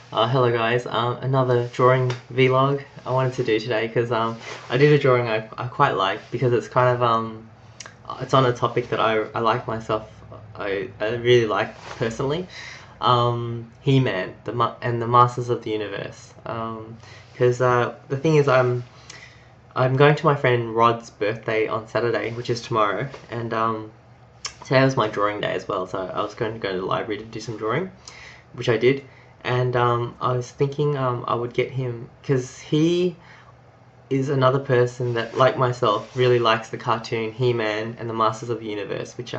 Hello guys, another drawing vlog I wanted to do today because I did a drawing I quite like because it's kind of it's on a topic that I like myself. I really like personally. He-Man and the Masters of the Universe. Because the thing is I'm going to my friend Rod's birthday on Saturday, which is tomorrow, and today was my drawing day as well. So I was going to go to the library to do some drawing, which I did. And I was thinking I would get him because he is another person that, like myself, really likes the cartoon He-Man and the Masters of the Universe, which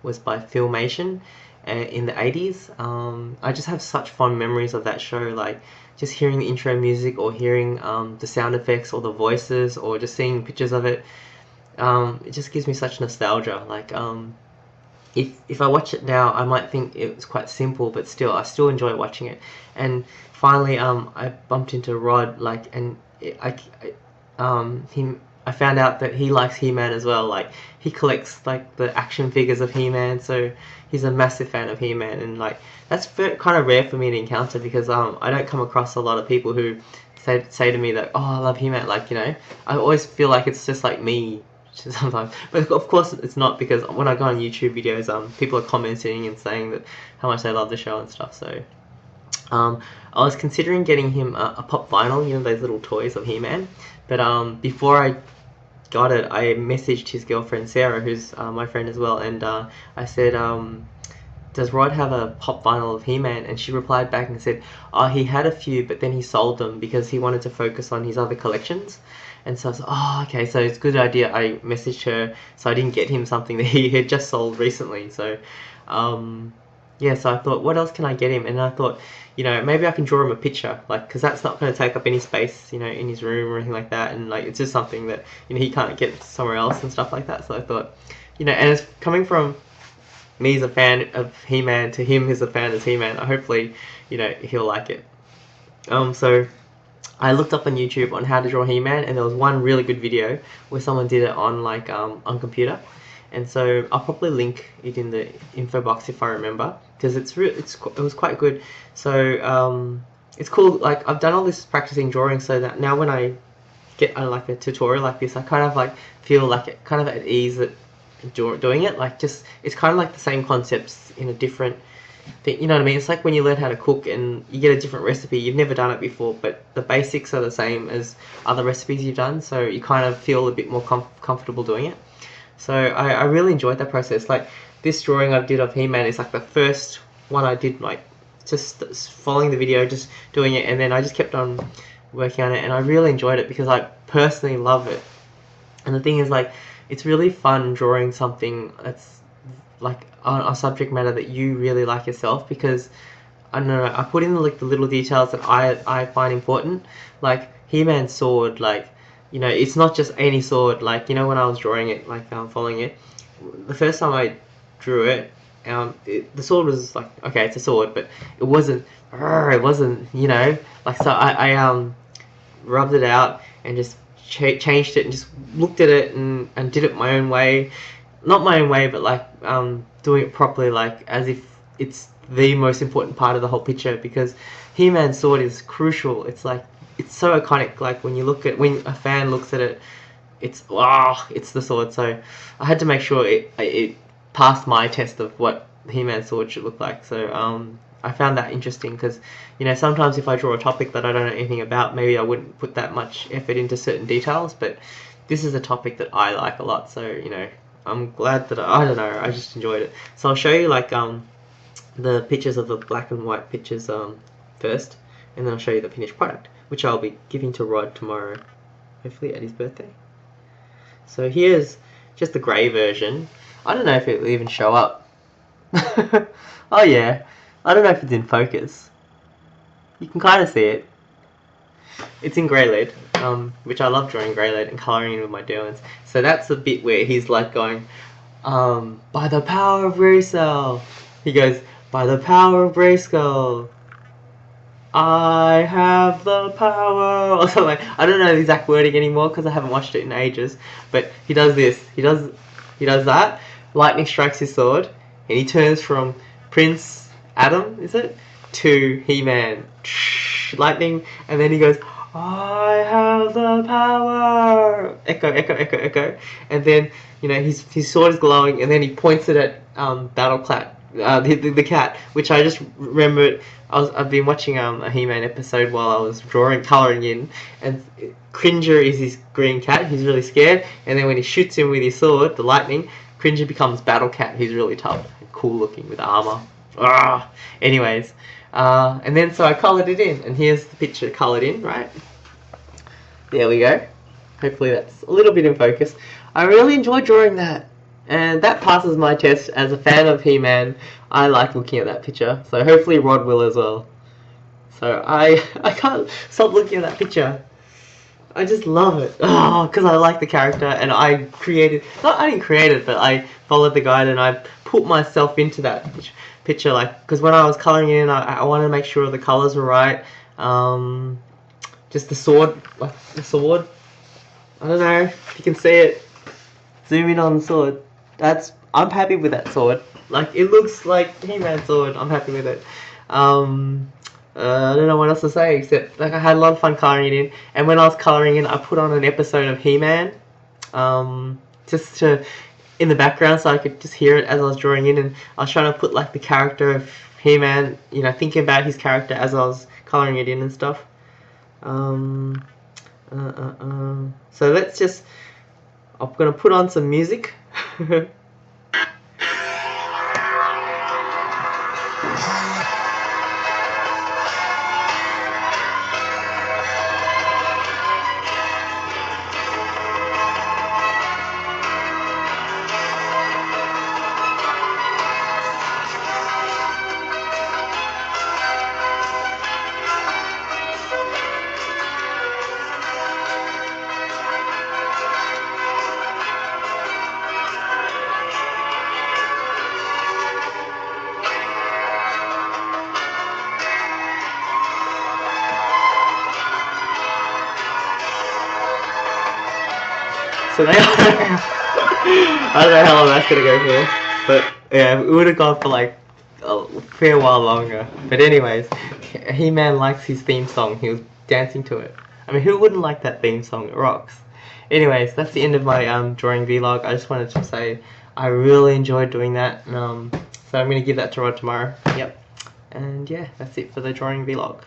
was by Filmation in the 80s. I just have such fond memories of that show, like just hearing the intro music or hearing the sound effects or the voices or just seeing pictures of it. It just gives me such nostalgia. Like if I watch it now, I might think it was quite simple, but still, I still enjoy watching it. And finally, I bumped into Rod, like, and I found out that he likes He-Man as well. Like, he collects like the action figures of He-Man, so he's a massive fan of He-Man, and like that's kind of rare for me to encounter because I don't come across a lot of people who say to me that, oh, I love He-Man. Like, you know, I always feel like it's just like me sometimes, but of course it's not, because when I go on YouTube videos, people are commenting and saying that how much they love the show and stuff. So I was considering getting him a pop vinyl, you know, those little toys of He-Man, but before I got it, I messaged his girlfriend Sarah, who's my friend as well, and I said, does Rod have a pop vinyl of He-Man? And she replied back and said, oh, he had a few, but then he sold them because he wanted to focus on his other collections. And so I was like, oh, okay, so it's a good idea. I messaged her, so I didn't get him something that he had just sold recently. So, yeah, so I thought, what else can I get him? And I thought, you know, maybe I can draw him a picture, like, because that's not going to take up any space, you know, in his room or anything like that. And, like, it's just something that, you know, he can't get somewhere else and stuff like that. So I thought, you know, and it's coming from me as a fan of He-Man to him as a fan of He-Man, hopefully, you know, he'll like it. So I looked up on YouTube on how to draw He-Man, and there was one really good video where someone did it on like on computer, and so I'll probably link it in the info box if I remember, because it was quite good. So it's cool. Like, I've done all this practicing drawing, so that now when I get like a tutorial like this, I kind of like feel like it kind of at ease at doing it. Like, just it's kind of like the same concepts in a different thing, you know what I mean? It's like when you learn how to cook and you get a different recipe, you've never done it before, but the basics are the same as other recipes you've done, so you kind of feel a bit more comfortable doing it. So I really enjoyed that process. Like, this drawing I did of He-Man is like the first one I did, like just following the video, just doing it, and then I just kept on working on it, and I really enjoyed it because I personally love it. And the thing is, like, it's really fun drawing something that's like on a subject matter that you really like yourself, because I don't know, I put in like the little details that I find important. Like He-Man's sword, like, you know, it's not just any sword. Like, you know, when I was drawing it, like following it, the first time I drew it, the sword was like, okay, it's a sword, but it wasn't, you know, like, so I rubbed it out and just changed it and just looked at it and did it my own way. Not my own way, but like doing it properly, like as if it's the most important part of the whole picture, because He-Man's sword is crucial. It's like, it's so iconic. Like, when when a fan looks at it, it's, wow, it's the sword. So I had to make sure it passed my test of what He-Man's sword should look like. So I found that interesting because, you know, sometimes if I draw a topic that I don't know anything about, maybe I wouldn't put that much effort into certain details, but this is a topic that I like a lot, so, you know, I'm glad that I don't know, I just enjoyed it. So I'll show you like the pictures of the black and white pictures first, and then I'll show you the finished product, which I'll be giving to Rod tomorrow, hopefully at his birthday. So here's just the grey version. I don't know if it will even show up. Oh yeah, I don't know if it's in focus. You can kind of see it. It's in grey lead, which I love drawing grey lead and colouring in with my Derwents. So that's the bit where he's like going, by the power of Grayskull. He goes, by the power of Grayskull, I have the power, or something. I don't know the exact wording anymore because I haven't watched it in ages. But he does this. He does that. Lightning strikes his sword, and he turns from Prince Adam, is it, to He-Man, lightning, and then he goes, I have the power, echo, echo, echo, echo, and then, you know, his sword is glowing, and then he points it at Battle Cat, the cat, which I just remembered. I've been watching a He-Man episode while I was colouring in, and Cringer is his green cat. He's really scared, and then when he shoots him with his sword, the lightning, Cringer becomes Battle Cat. He's really tough, and cool looking with armor. Anyways, and then so I coloured it in, and here's the picture coloured in. Right, there we go. Hopefully that's a little bit in focus. I really enjoyed drawing that. And that passes my test as a fan of He-Man. I like looking at that picture, so hopefully Rod will as well. So I can't stop looking at that picture. I just love it. Because I like the character, and I didn't create it, but I followed the guide and I put myself into that picture. Like, because when I was colouring in, I wanted to make sure the colours were right. Just the sword, like the sword. I don't know if you can see it. Zoom in on the sword. I'm happy with that sword. Like, it looks like He-Man's sword. I'm happy with it. I don't know what else to say except, like, I had a lot of fun colouring it in. And when I was colouring in, I put on an episode of He-Man, just in the background so I could just hear it as I was drawing in. And I was trying to put, like, the character of He-Man, you know, thinking about his character as I was colouring it in and stuff. So let's just... I'm gonna put on some music. So I don't know how long that's gonna go for, but yeah, it would have gone for like a fair while longer. But anyways, He-Man likes his theme song. He was dancing to it. I mean, who wouldn't like that theme song? It rocks. Anyways, that's the end of my drawing vlog. I just wanted to say I really enjoyed doing that. So I'm gonna give that to Rod tomorrow. Yep. And yeah, that's it for the drawing vlog.